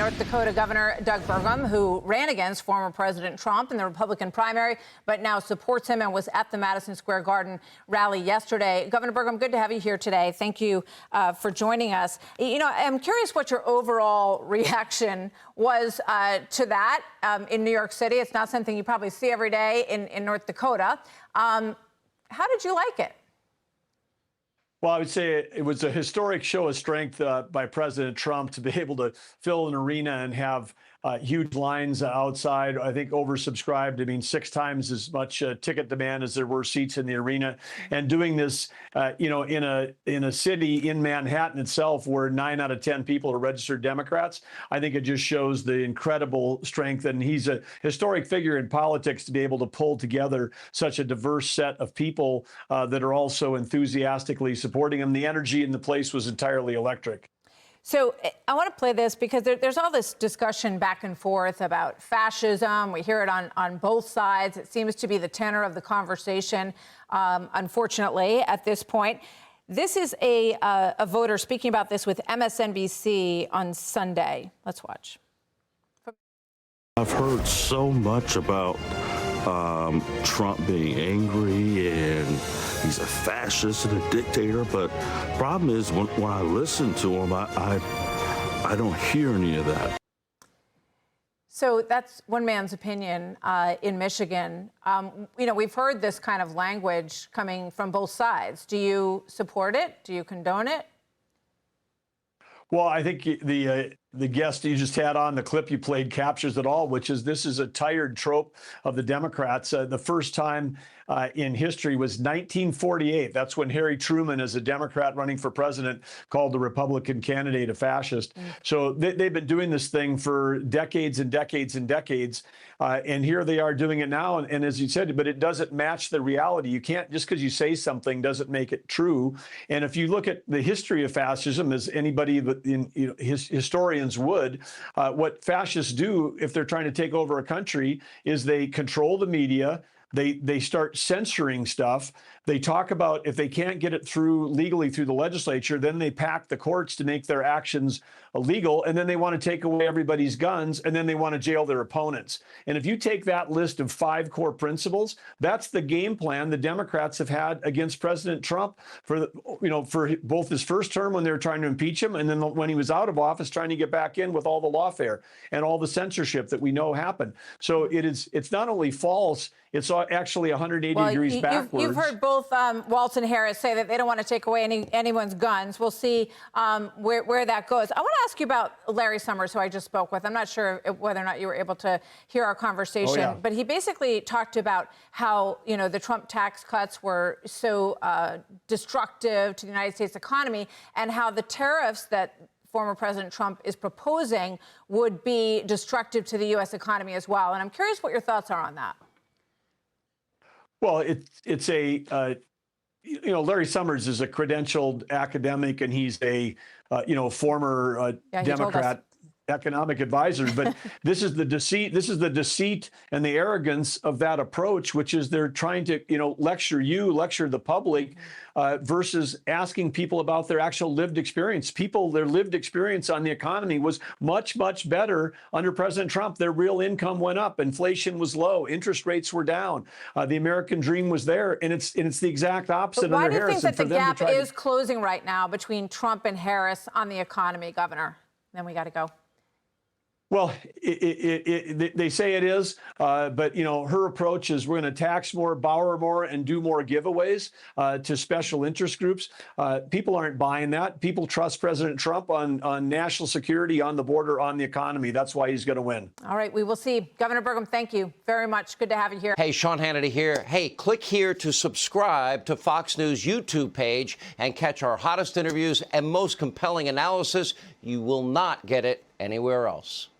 North Dakota Governor Doug Burgum, who ran against former President Trump in the Republican primary, but now supports him and was at the Madison Square Garden rally yesterday. Governor Burgum, good to have you here today. Thank you for joining us. You know, I'm curious what your overall reaction was to that in New York City. It's not something you probably see every day in North Dakota. How did you like it? Well, I would say it was a historic show of strength by President Trump to be able to fill an arena and have huge lines outside. I think oversubscribed. I mean, 6 times as much ticket demand as there were seats in the arena, and doing this, you know, in a city in Manhattan itself, where 9 out of 10 people are registered Democrats. I think it just shows the incredible strength, and he's a historic figure in politics to be able to pull together such a diverse set of people that are also enthusiastically supporting him. The energy in the place was entirely electric. So I want to play this because there's all this discussion back and forth about fascism. We hear it on both sides. It seems to be the tenor of the conversation, unfortunately, at this point. This is a voter speaking about this with MSNBC on Sunday. Let's watch. I've heard so much about Trump being angry and he's a fascist and a dictator, but problem is when I listen to him, I don't hear any of that. So that's one man's opinion in Michigan. You know, we've heard this kind of language coming from both sides. Do you support it? Do you condone it? Well, I think the guest you just had on, the clip you played, captures it all, which is this is a tired trope of the Democrats. The first time in history was 1948. That's when Harry Truman, as a Democrat running for president, called the Republican candidate a fascist. So they've been doing this thing for decades and decades and decades. And here they are doing it now. And as you said, but it doesn't match the reality. You can't, just because you say something doesn't make it true. And if you look at the history of fascism, as anybody historians would, what fascists do if they're trying to take over a country is they control the media. They start censoring stuff. They talk about if they can't get it through legally through the legislature, then they pack the courts to make their actions illegal. And then they want to take away everybody's guns, and then they want to jail their opponents. And if you take that list of 5 core principles, that's the game plan the Democrats have had against President Trump for both his first term when they were trying to impeach him, and then when he was out of office trying to get back in with all the lawfare and all the censorship that we know happened. So it's not only false, it's actually 180 degrees backwards. You've heard both Walz and Harris say that they don't want to take away anyone's guns. We'll see where that goes. I want to ask you about Larry Summers, who I just spoke with. I'm not sure whether or not you were able to hear our conversation, but he basically talked about how, you know, the Trump tax cuts were so destructive to the United States economy, and how the tariffs that former President Trump is proposing would be destructive to the U.S. economy as well. And I'm curious what your thoughts are on that. Well, it's a, you know, Larry Summers is a credentialed academic, and he's a, former Democrat economic advisor. But this is the deceit and the arrogance of that approach, which is they're trying to, lecture the public versus asking people about their actual lived experience. Their lived experience on the economy was much, much better under President Trump. Their real income went up. Inflation was low. Interest rates were down. The American dream was there. And it's the exact opposite under Harris. Why do you think that the gap is closing right now between Trump and Harris on the economy, Governor? Then we got to go. Well, they say it is, but, her approach is we're going to tax more, borrow more, and do more giveaways to special interest groups. People aren't buying that. People trust President Trump on national security, on the border, on the economy. That's why he's going to win. All right, we will see. Governor Burgum, thank you very much. Good to have you here. Hey, Sean Hannity here. Hey, click here to subscribe to Fox News YouTube page and catch our hottest interviews and most compelling analysis. You will not get it anywhere else.